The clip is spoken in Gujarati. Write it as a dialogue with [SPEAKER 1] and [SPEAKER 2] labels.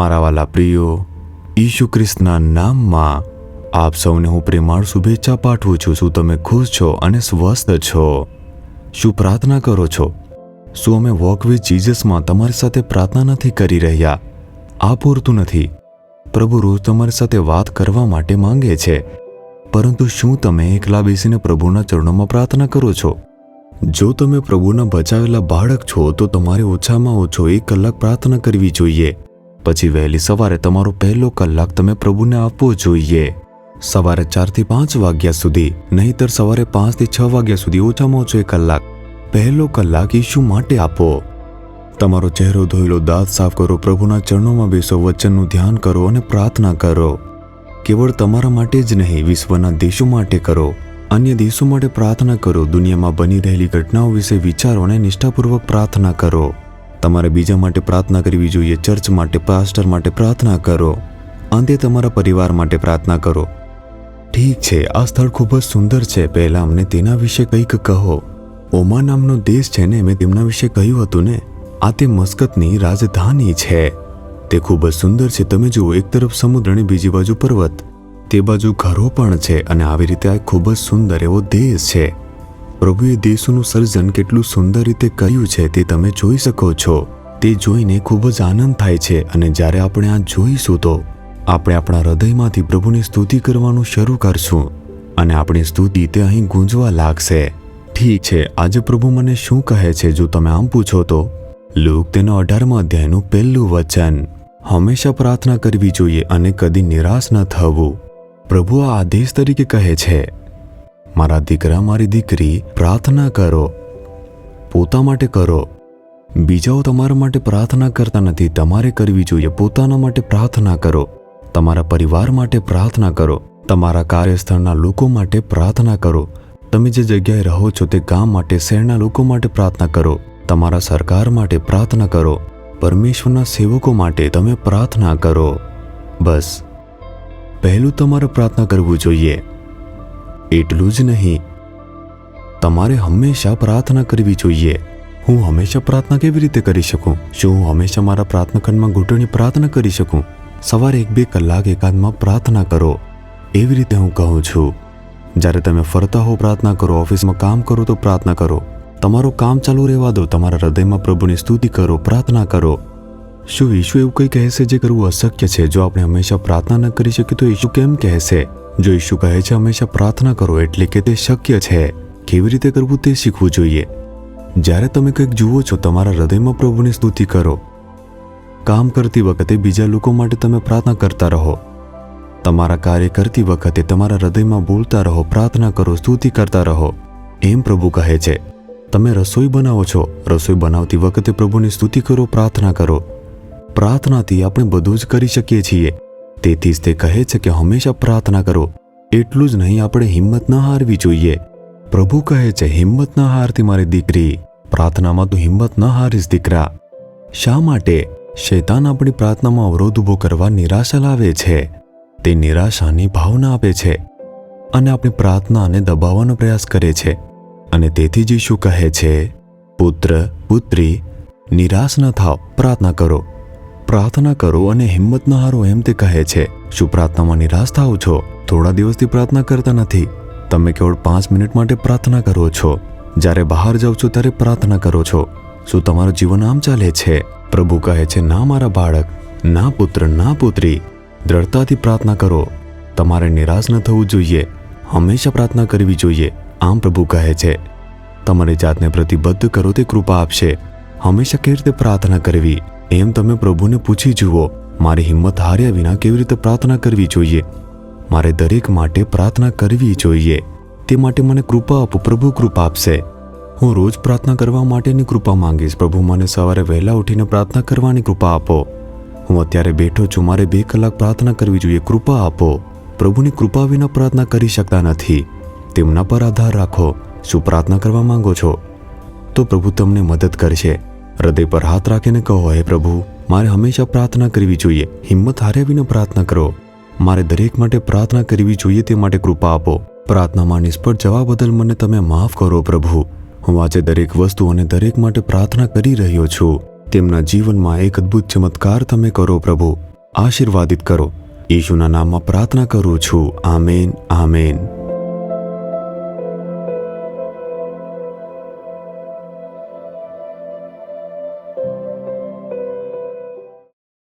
[SPEAKER 1] મારા વાલા પ્રિયો, ઈસુ ખ્રિસ્તના નામમાં આપ સૌને હું પ્રેમાળ શુભેચ્છા પાઠવું છું. શું તમે ખુશ છો અને સ્વસ્થ છો? શું પ્રાર્થના કરો છો? શું અમે વોક વિથ જીસસમાં તમારી સાથે પ્રાર્થના નથી કરી રહ્યા? આ પૂરતું નથી. પ્રભુ રોજ તમારી સાથે વાત કરવા માટે માંગે છે, પરંતુ શું તમે એકલા બેસીને પ્રભુના ચરણોમાં પ્રાર્થના કરો છો? જો તમે પ્રભુના બચાવેલા બાળક છો તો તમારે ઓછામાં ઓછો 1 કલાક પ્રાર્થના કરવી જોઈએ. પછી વહેલી સવારે તમારો પહેલો કલાક તમે પ્રભુને આપવો જોઈએ. સવારે 4 થી 5 વાગ્યા સુધી, નહીંતર સવારે 5 થી 6 વાગ્યા સુધી ઓછામાં ઓછો 1 કલાક પહેલો કલાક ઈસુ માટે આપો. તમારો ચહેરો ધોઈ લો, દાંત સાફ કરો, પ્રભુના ચરણોમાં બેસો, વચનનું ધ્યાન કરો અને પ્રાર્થના કરો. કેવળ તમારા માટે જ નહીં, વિશ્વના દેશો માટે કરો, અન્ય દેશો માટે પ્રાર્થના કરો. દુનિયામાં બની રહેલી ઘટનાઓ વિશે વિચારો અને નિષ્ઠાપૂર્વક પ્રાર્થના કરો. તમારે બીજા માટે પ્રાર્થના કરવી જોઈએ. ચર્ચ માટે, પાસ્ટર માટે પ્રાર્થના કરો. અંતે તમારા પરિવાર માટે પ્રાર્થના કરો. ઠીક છે, આ સ્થળ ખૂબ જ સુંદર છે. પહેલાં અમને તેના વિશે કંઈક કહો. ઓમાન નામનો દેશ છે ને, મેં તેમના વિશે કહ્યું હતું ને. આ તે મસ્કતની રાજધાની છે. તે ખૂબ જ સુંદર છે. તમે જુઓ, એક તરફ સમુદ્ર અને બીજી બાજુ પર્વત, તે બાજુ ઘરો પણ છે, અને આવી રીતે આ ખૂબ જ સુંદર એવો દેશ છે. પ્રભુએ દેશોનું સર્જન કેટલું સુંદર રીતે કર્યું છે તે તમે જોઈ શકો છો. તે જોઈને ખૂબ જ આનંદ થાય છે. અને જ્યારે આપણે આ જોઈશું તો આપણે આપણા હૃદયમાંથી પ્રભુની સ્તુતિ કરવાનું શરૂ કરશું, અને આપણી સ્તુતિ તે અહીં ગૂંજવા લાગશે. ઠીક છે, આજે પ્રભુ મને શું કહે છે જો તમે આમ પૂછો તો? લૂક તેનો 18મા અધ્યાયનું પહેલું વચન. હંમેશા પ્રાર્થના કરવી જોઈએ અને કદી નિરાશ ન થવું. પ્રભુ આ આદેશ તરીકે કહે છે, મારા દીકરા, મારી દીકરી, પ્રાર્થના કરો. પોતા માટે કરો. બીજાઓ તમારા માટે પ્રાર્થના કરતા નથી, તમારે કરવી જોઈએ. પોતાના માટે પ્રાર્થના કરો. તમારા પરિવાર માટે પ્રાર્થના કરો. તમારા કાર્યસ્થળના લોકો માટે પ્રાર્થના કરો. તમે જે જગ્યાએ રહો છો તે ગામ માટે, શહેરના લોકો માટે પ્રાર્થના કરો. તમારા સરકાર માટે પ્રાર્થના કરો. પરમેશ્વરના સેવકો માટે તમે પ્રાર્થના કરો. બસ પહેલું તમારે પ્રાર્થના કરવું જોઈએ. એટલું જ નહીં, તમારે હંમેશા પ્રાર્થના કરવી જોઈએ. હું હંમેશા પ્રાર્થના કેવી રીતે કરી શકું? શું હું હંમેશા મારા પ્રાર્થના ખંડમાં ઘૂંટણની પ્રાર્થના કરી શકું? સવારે 1-2 કલાક એકાંતમાં પ્રાર્થના કરો. એવી રીતે હું કહું છું. જ્યારે તમે ફરતા હો પ્રાર્થના કરો, ઓફિસમાં કામ કરો તો પ્રાર્થના કરો. તમારું કામ ચાલુ રહેવા દો, તમારા હૃદયમાં પ્રભુની સ્તુતિ કરો, પ્રાર્થના કરો. શું ઈસુ એવું કંઈ કહેશે જે કરવું અશક્ય છે? જો આપણે હંમેશા પ્રાર્થના ન કરી શકીએ તો ઈસુ કેમ કહેશે? જો ઈસુ કહે છે હંમેશા પ્રાર્થના કરો, એટલે કે તે શક્ય છે. કેવી રીતે કરવું તે શીખવું જોઈએ. જ્યારે તમે કંઈક જુઓ છો, તમારા હૃદયમાં પ્રભુની સ્તુતિ કરો. કામ કરતી વખતે બીજા લોકો માટે તમે પ્રાર્થના કરતા રહો. તમારા કાર્ય કરતી વખતે તમારા હૃદયમાં બોલતા રહો, પ્રાર્થના કરો, સ્તુતિ કરતા રહો. એમ પ્રભુ કહે છે. તમે રસોઈ બનાવો છો, રસોઈ બનાવતી વખતે પ્રભુની સ્તુતિ કરો, પ્રાર્થના કરો. પ્રાર્થનાથી આપણે બધું જ કરી શકીએ છીએ. તેથી જ તે કહે છે કે હંમેશા પ્રાર્થના કરો. એટલું જ નહીં, આપણે હિંમત ન હારવી જોઈએ. પ્રભુ કહે છે, હિંમત ન હારતી મારી દીકરી. પ્રાર્થનામાં તું હિંમત ન હારીશ દીકરા. શા માટે? શૈતાન આપણી પ્રાર્થનામાં અવરોધ ઊભો કરવા નિરાશા લાવે છે. તે નિરાશાની ભાવના આપે છે અને આપણી પ્રાર્થનાને દબાવવાનો પ્રયાસ કરે છે. અને તેથી જ ઈસુ કહે છે, પુત્ર, પુત્રી, નિરાશ ન થાવ, પ્રાર્થના કરો. પ્રાર્થના કરો અને હિંમત ન હારો, એમ તે કહે છે. શું પ્રાર્થનામાં નિરાશ થાવ છો? થોડા દિવસથી પ્રાર્થના કરતા નથી. તમે કેવળ 5 મિનિટ માટે પ્રાર્થના કરો છો. જ્યારે બહાર જાઓ છો ત્યારે પ્રાર્થના કરો છો. શું તમારું જીવન આમ ચાલે છે? પ્રભુ કહે છે, ના મારા બાળક, ના પુત્ર, ના પુત્રી, દ્રઢતાથી પ્રાર્થના કરો. તમારે નિરાશ ન થવું જોઈએ. હંમેશા પ્રાર્થના કરવી જોઈએ. આમ પ્રભુ કહે છે. તમારી જાતને પ્રતિબદ્ધ કરો, તે કૃપા આપશે. હંમેશા કેવી રીતે પ્રાર્થના કરવી એમ તમે પ્રભુને પૂછી જુઓ. મારી હિંમત હાર્યા વિના કેવી રીતે પ્રાર્થના કરવી જોઈએ? મારે દરેક માટે પ્રાર્થના કરવી જોઈએ. તે માટે મને કૃપા આપો. પ્રભુ કૃપા આપશે. હું રોજ પ્રાર્થના કરવા માટેની કૃપા માંગીશ. પ્રભુ મને સવારે વહેલા ઉઠીને પ્રાર્થના કરવાની કૃપા આપો. હું અત્યારે બેઠો છું, મારે 2 કલાક પ્રાર્થના કરવી જોઈએ. કૃપા આપો. પ્રભુની કૃપા વિના પ્રાર્થના કરી શકતા નથી. તેમના પર આધાર રાખો. શું પ્રાર્થના કરવા માંગો છો? તો પ્રભુ તમને મદદ કરશે. હૃદય પર હાથ રાખીને કહો, હે પ્રભુ, મારે હંમેશા પ્રાર્થના કરવી જોઈએ. હિંમત હાર્યા વિના પ્રાર્થના કરો. મારે દરેક માટે પ્રાર્થના કરવી જોઈએ, તે માટે કૃપા આપો. પ્રાર્થનામાં નિષ્ફળ જવા બદલ મને તમે માફ કરો પ્રભુ. હું આજે દરેક વસ્તુ અને દરેક માટે પ્રાર્થના કરી રહ્યો છું. તેમના જીવનમાં એક અદ્ભુત ચમત્કાર તમે કરો પ્રભુ. આશીર્વાદિત કરો. ઈશુના નામમાં પ્રાર્થના કરું છું. Amen, amen.